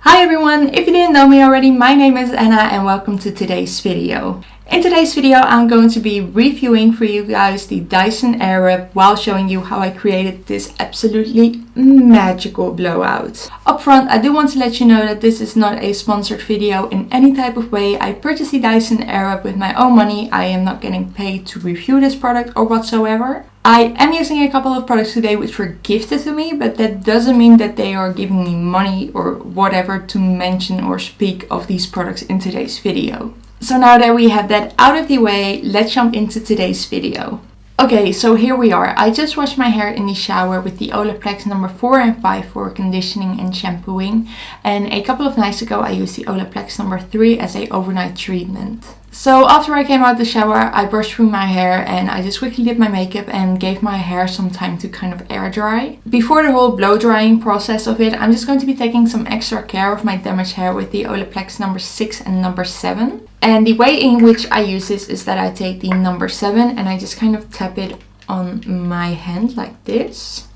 Hi everyone, if you didn't know me already, my name is Anna and welcome to today's video. In today's video I'm going to be reviewing for you guys the Dyson Airwrap while showing you how I created this absolutely magical blowout. Up front, I do want to let you know that this is not a sponsored video in any type of way. I purchased the Dyson Airwrap with my own money. I am not getting paid to review this product or whatsoever. I am using a couple of products today which were gifted to me, but that doesn't mean that they are giving me money or whatever to mention or speak of these products in today's video. So now that we have that out of the way, let's jump into today's video. Okay, so here we are. I just washed my hair in the shower with the Olaplex number 4 and 5 for conditioning and shampooing. And a couple of nights ago I used the Olaplex number 3 as a overnight treatment. So after I came out of the shower, I brushed through my hair and I just quickly did my makeup and gave my hair some time to kind of air dry. Before the whole blow drying process of it, I'm just going to be taking some extra care of my damaged hair with the Olaplex number 6 and number 7. And the way in which I use this is that I take the number 7 and I just kind of tap it on my hand like this.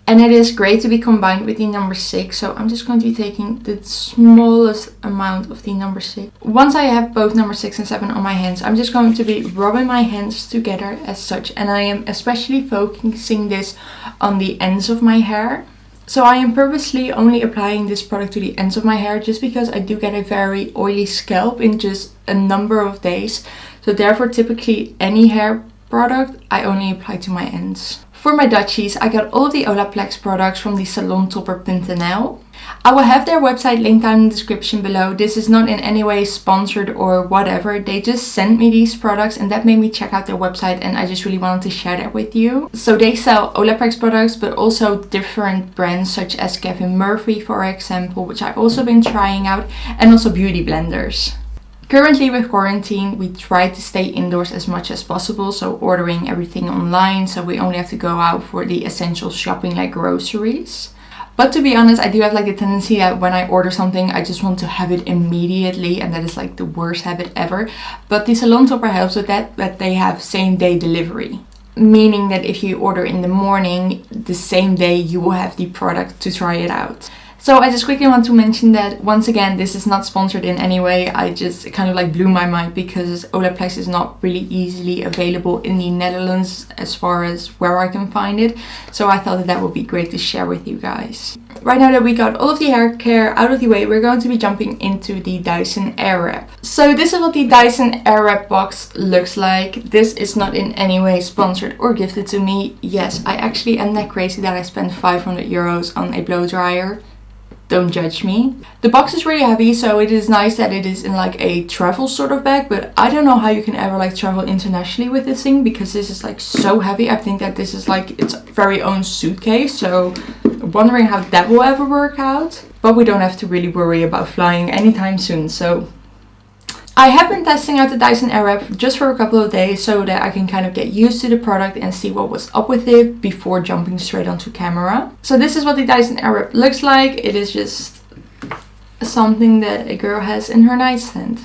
And it is great to be combined with the number 6, so I'm just going to be taking the smallest amount of the number 6. Once I have both number 6 and 7 on my hands, I'm just going to be rubbing my hands together as such. And I am especially focusing this on the ends of my hair. So I am purposely only applying this product to the ends of my hair just because I do get a very oily scalp in just a number of days. So therefore typically any hair product I only apply to my ends. For my Dutchies, I got all of the Olaplex products from the salon topper.nl. I will have their website linked down in the description below. This is not in any way sponsored or whatever. They just sent me these products and that made me check out their website and I just really wanted to share that with you. So they sell Olaplex products but also different brands such as Kevin Murphy, for example, which I've also been trying out, and also beauty blenders. Currently with quarantine, we try to stay indoors as much as possible, so ordering everything online, so we only have to go out for the essential shopping like groceries. But to be honest, I do have like the tendency that when I order something, I just want to have it immediately, and that is like the worst habit ever. But the salon topper helps with that they have same day delivery. Meaning that if you order in the morning, the same day you will have the product to try it out. So I just quickly want to mention that once again, this is not sponsored in any way. I just kind of like blew my mind because Olaplex is not really easily available in the Netherlands as far as where I can find it. So I thought that would be great to share with you guys. Right now that we got all of the hair care out of the way, we're going to be jumping into the Dyson Airwrap. So this is what the Dyson Airwrap box looks like. This is not in any way sponsored or gifted to me. Yes, I actually am that crazy that I spent 500 euros on a blow dryer. Don't judge me. The box is really heavy, so it is nice that it is in like a travel sort of bag, but I don't know how you can ever like travel internationally with this thing because this is like so heavy. I think that this is like its very own suitcase, so wondering how that will ever work out. But we don't have to really worry about flying anytime soon, so I have been testing out the Dyson Airwrap just for a couple of days so that I can kind of get used to the product and see what was up with it before jumping straight onto camera. So this is what the Dyson Airwrap looks like. It is just something that a girl has in her nightstand.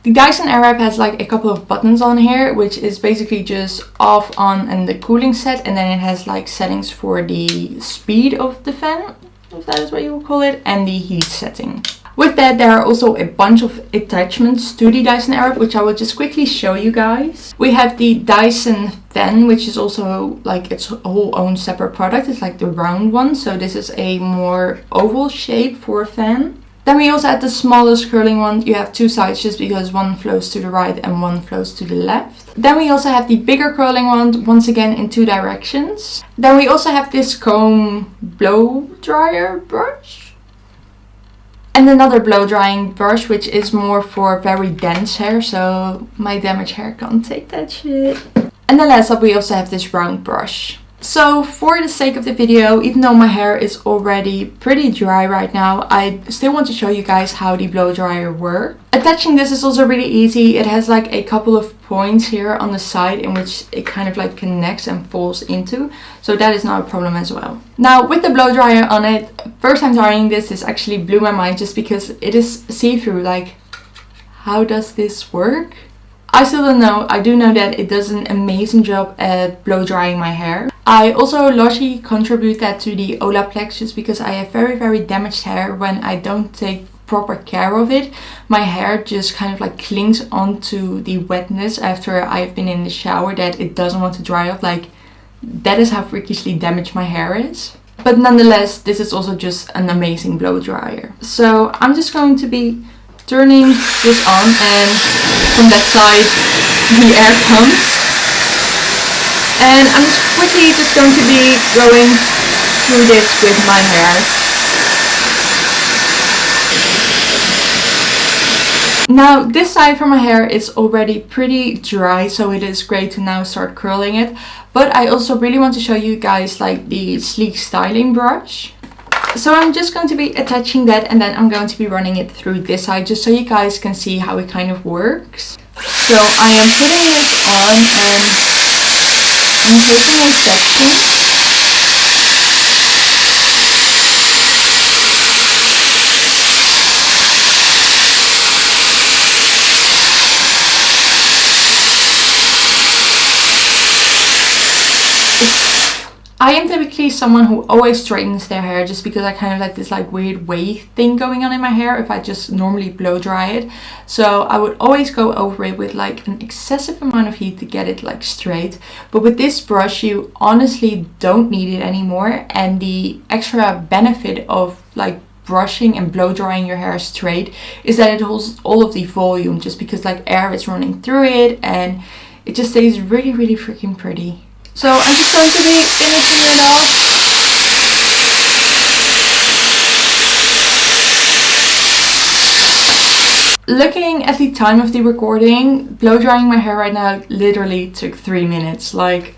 The Dyson Airwrap has like a couple of buttons on here, which is basically just off, on, and the cooling set, and then it has like settings for the speed of the fan, if that is what you would call it, and the heat setting. With that, there are also a bunch of attachments to the Dyson Airwrap, which I will just quickly show you guys. We have the Dyson fan, which is also like its whole own separate product. It's like the round one, so this is a more oval shape for a fan. Then we also have the smallest curling one. You have two sides just because one flows to the right and one flows to the left. Then we also have the bigger curling one, once again in two directions. Then we also have this comb blow dryer brush. And another blow drying brush, which is more for very dense hair, so my damaged hair can't take that shit. And then last up we also have this round brush. So for the sake of the video, even though my hair is already pretty dry right now, I still want to show you guys how the blow dryer works. Attaching this is also really easy. It has like a couple of points here on the side in which it kind of like connects and falls into. So that is not a problem as well. Now with the blow dryer on it, first time trying this actually blew my mind just because it is see-through. Like, how does this work? I still don't know. I do know that it does an amazing job at blow drying my hair. I also largely contribute that to the Olaplex just because I have very damaged hair. When I don't take proper care of it, my hair just kind of like clings onto the wetness after I've been in the shower, that it doesn't want to dry up. Like, that is how freakishly damaged my hair is. But nonetheless, this is also just an amazing blow dryer. So I'm just going to be turning this on, and from that side the air comes. And I'm just quickly going to be going through this with my hair. Now this side from my hair is already pretty dry, so it is great to now start curling it. But I also really want to show you guys like the sleek styling brush. So I'm just going to be attaching that, and then I'm going to be running it through this side just so you guys can see how it kind of works. So I am putting it on and I'm taking a section. I am typically someone who always straightens their hair just because I kind of like this like weird wave thing going on in my hair if I just normally blow dry it. So I would always go over it with like an excessive amount of heat to get it like straight. But with this brush you honestly don't need it anymore, and the extra benefit of like brushing and blow drying your hair straight is that it holds all of the volume just because like air is running through it, and it just stays really freaking pretty. So I'm just going to be finishing it off. Looking at the time of the recording, blow drying my hair right now literally took 3 minutes. Like,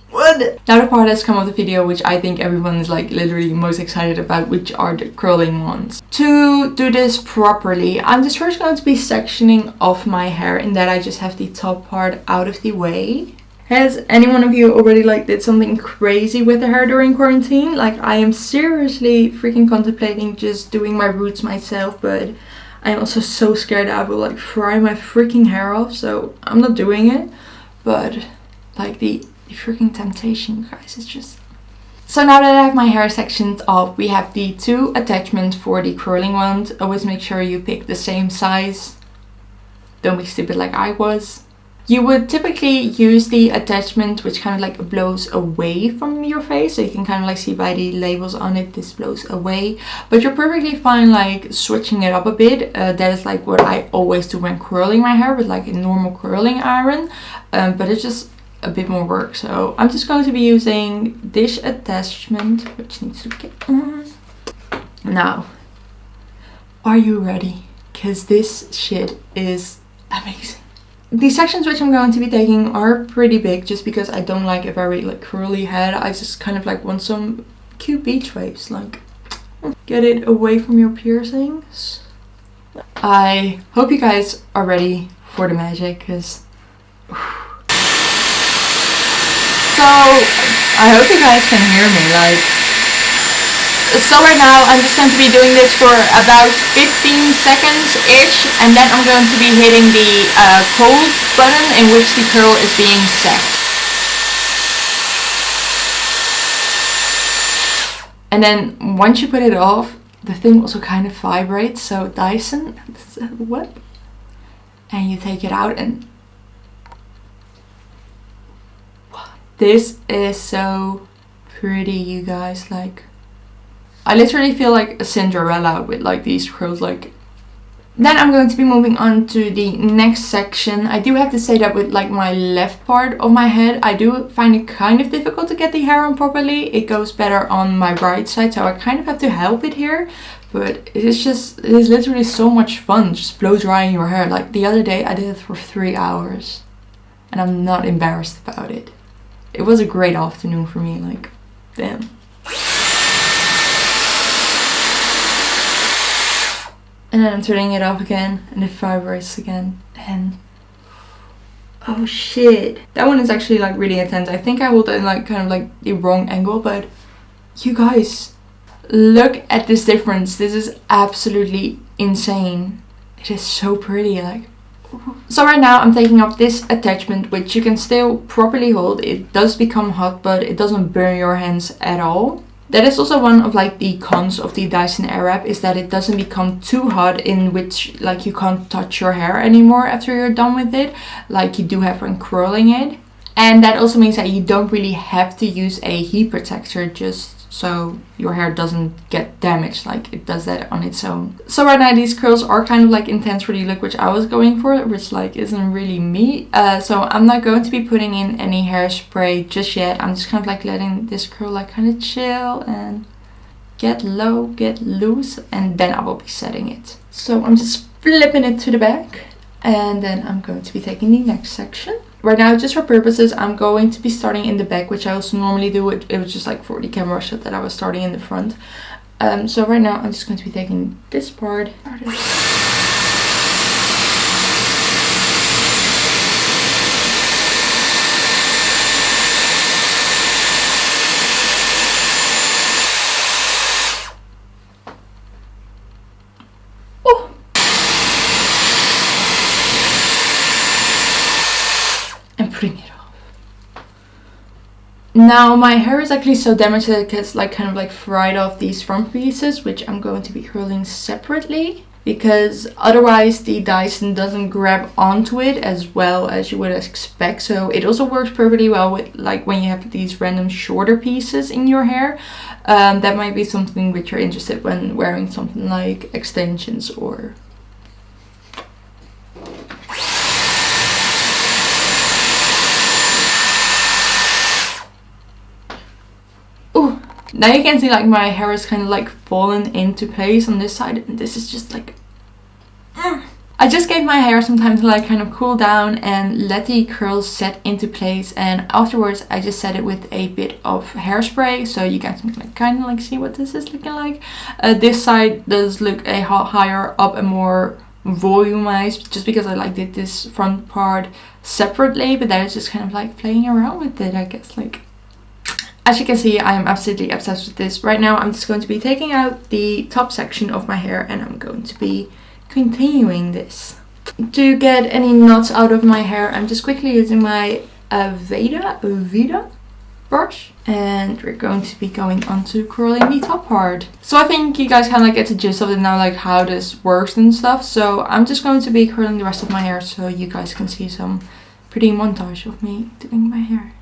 what? Now the part has come of the video which I think everyone is like literally most excited about, which are the curling ones. To do this properly, I'm just first going to be sectioning off my hair, in that I just have the top part out of the way. Has any one of you already like did something crazy with the hair during quarantine? Like, I am seriously freaking contemplating just doing my roots myself, but I'm also so scared that I will like fry my freaking hair off, so I'm not doing it. But like the freaking temptation, you guys, is just... So now that I have my hair sectioned off, we have the 2 attachments for the curling ones. Always make sure you pick the same size. Don't be stupid like I was. You would typically use the attachment which kind of like blows away from your face, so you can kind of like see by the labels on it, this blows away. But you're perfectly fine like switching it up a bit. That is like what I always do when curling my hair with like a normal curling iron, but it's just a bit more work. So I'm just going to be using this attachment which needs to get on. Now, are you ready? Because this shit is amazing. The sections which I'm going to be taking are pretty big just because I don't like a very like curly head. I just kind of like want some cute beach waves, like get it away from your piercings. I hope you guys are ready for the magic, because so I hope you guys can hear me. Like, so right now I'm just going to be doing this for about 15 seconds ish, and then I'm going to be hitting the cold button in which the curl is being set. And then once you put it off, the thing also kind of vibrates. So Dyson, what? And you take it out, and this is so pretty, you guys. Like, I literally feel like a Cinderella with like these curls. Like, then I'm going to be moving on to the next section. I do have to say that with like my left part of my head, I do find it kind of difficult to get the hair on properly. It goes better on my right side, so I kind of have to help it here. But it is literally so much fun just blow drying your hair. Like, the other day I did it for 3 hours and I'm not embarrassed about it. It was a great afternoon for me, like, damn. And then I'm turning it off again, and it vibrates again, and oh shit. That one is actually like really intense. I think I hold it in like kind of like the wrong angle, but you guys, look at this difference. This is absolutely insane. It is so pretty, like, So right now I'm taking off this attachment, which you can still properly hold. It does become hot, but it doesn't burn your hands at all. That is also one of like the cons of the Dyson Airwrap, is that it doesn't become too hot, in which like you can't touch your hair anymore after you're done with it, like you do have when curling it. And that also means that you don't really have to use a heat protector, just so your hair doesn't get damaged, like it does that on its own. So right now these curls are kind of like intense for the look which I was going for, which like isn't really me. So I'm not going to be putting in any hairspray just yet. I'm just kind of like letting this curl like kind of chill and get low, get loose, and then I will be setting it. So I'm just flipping it to the back, and then I'm going to be taking the next section. Right now, just for purposes, I'm going to be starting in the back, which I also normally do. It was just like for the camera shot that I was starting in the front. So right now, I'm just going to be taking this part. And putting it off. Now my hair is actually so damaged that it gets like kind of like fried off these front pieces, which I'm going to be curling separately, because otherwise the Dyson doesn't grab onto it as well as you would expect. So it also works perfectly well with like when you have these random shorter pieces in your hair. That might be something which you're interested when wearing something like extensions or... Now you can see like my hair is kind of like fallen into place on this side, and this is just like... I just gave my hair some time to like kind of cool down and let the curls set into place, and afterwards I just set it with a bit of hairspray so you guys can like kind of like see what this is looking like. This side does look a lot higher up and more volumized, just because I like did this front part separately, but that is just kind of like playing around with it, I guess. Like, as you can see, I am absolutely obsessed with this. Right now I'm just going to be taking out the top section of my hair, and I'm going to be continuing this. To get any knots out of my hair, I'm just quickly using my Aveda brush, and we're going to be going on to curling the top part. So I think you guys kind of like get the gist of it now, like how this works and stuff. So I'm just going to be curling the rest of my hair so you guys can see some pretty montage of me doing my hair.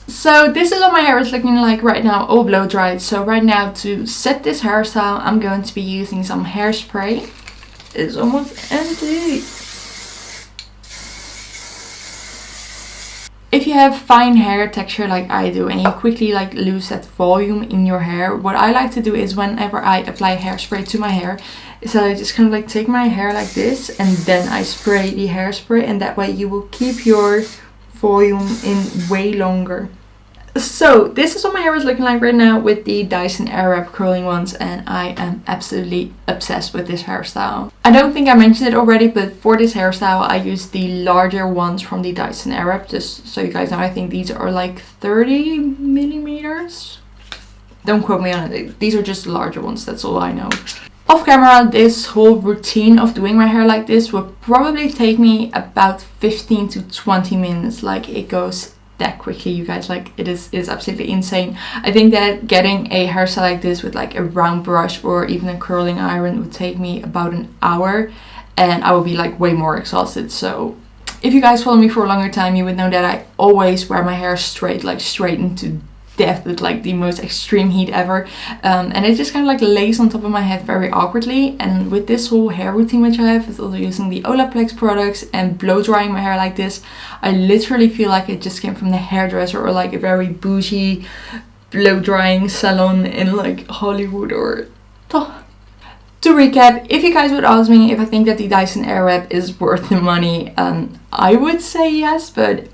So this is what my hair is looking like right now, all blow dried. So right now, to set this hairstyle, I'm going to be using some hairspray. It's almost empty. If you have fine hair texture like I do, and you quickly like lose that volume in your hair, what I like to do is whenever I apply hairspray to my hair, is that I just kind of like take my hair like this, and then I spray the hairspray, and that way you will keep your volume in way longer. So this is what my hair is looking like right now with the Dyson Airwrap curling ones, and I am absolutely obsessed with this hairstyle. I don't think I mentioned it already, but for this hairstyle I use the larger ones from the Dyson Airwrap, just so you guys know. I think these are like 30 millimeters. Don't quote me on it, these are just larger ones, that's all I know. Off camera, this whole routine of doing my hair like this will probably take me about 15 to 20 minutes. Like, it goes that quickly, you guys. Like, it is absolutely insane. I think that getting a hairstyle like this with like a round brush or even a curling iron would take me about an hour, and I will be like way more exhausted. So if you guys follow me for a longer time, you would know that I always wear my hair straight, like straight into death with like the most extreme heat ever, and it just kind of like lays on top of my head very awkwardly. And with this whole hair routine which I have, with also using the Olaplex products and blow drying my hair like this, I literally feel like it just came from the hairdresser or like a very bougie blow drying salon in like Hollywood or... To recap, if you guys would ask me if I think that the Dyson Airwrap is worth the money, I would say yes, but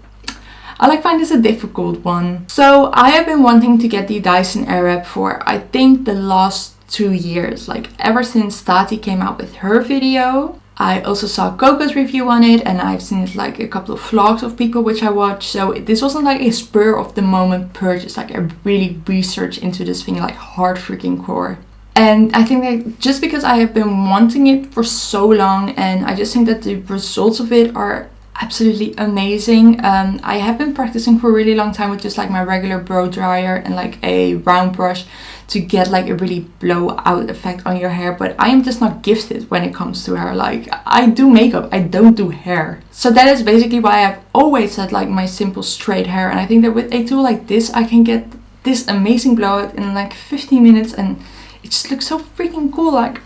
I find this a difficult one. So I have been wanting to get the Dyson Airwrap for I think the last 2 years, like ever since Tati came out with her video. I also saw Coco's review on it, and I've seen it like a couple of vlogs of people which I watched. So this wasn't like a spur of the moment purchase, like I really researched into this thing like hard freaking core. And I think that just because I have been wanting it for so long, and I just think that the results of it are absolutely amazing. I have been practicing for a really long time with just like my regular blow dryer and like a round brush to get like a really blowout effect on your hair, but I am just not gifted when it comes to hair. Like I do makeup, I don't do hair. So that is basically why I've always had like my simple straight hair, and I think that with a tool like this I can get this amazing blowout in like 15 minutes and it just looks so freaking cool. Like,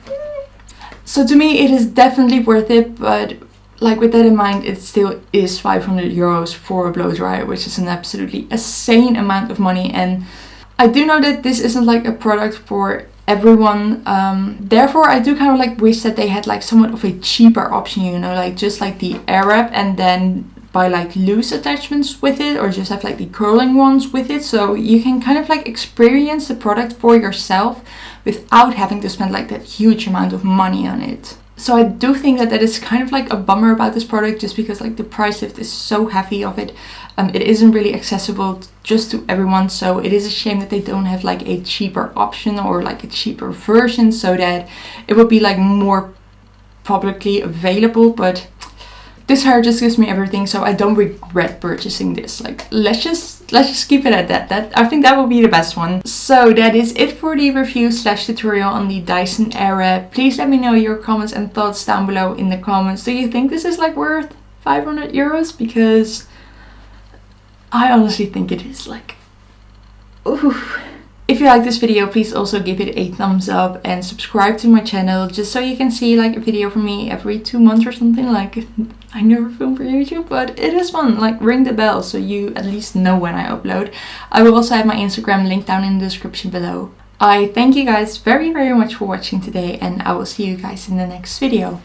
so to me it is definitely worth it, but like with that in mind, it still is 500 euros for a blow dryer, which is an absolutely insane amount of money. And I do know that this isn't like a product for everyone. Therefore, I do kind of like wish that they had like somewhat of a cheaper option, you know, like just like the Airwrap and then buy like loose attachments with it, or just have like the curling ones with it, so you can kind of like experience the product for yourself without having to spend like that huge amount of money on it. So I do think that that is kind of like a bummer about this product, just because like the price lift is so heavy of it. It isn't really accessible just to everyone, so it is a shame that they don't have like a cheaper option or like a cheaper version so that it would be like more publicly available. But this hair just gives me everything, so I don't regret purchasing this. Like let's just keep it at that. I think that will be the best one. So that is it for the review / tutorial on the Dyson Airwrap. Please let me know your comments and thoughts down below in the comments. Do you think this is like worth 500 euros? Because I honestly think it is. Like, ooh. If you like this video, please also give it a thumbs up and subscribe to my channel, just so you can see like a video from me every 2 months or something. Like, I never film for YouTube, but it is fun. Like, ring the bell so you at least know when I upload. I will also have my Instagram linked down in the description below. I thank you guys very much for watching today, and I will see you guys in the next video.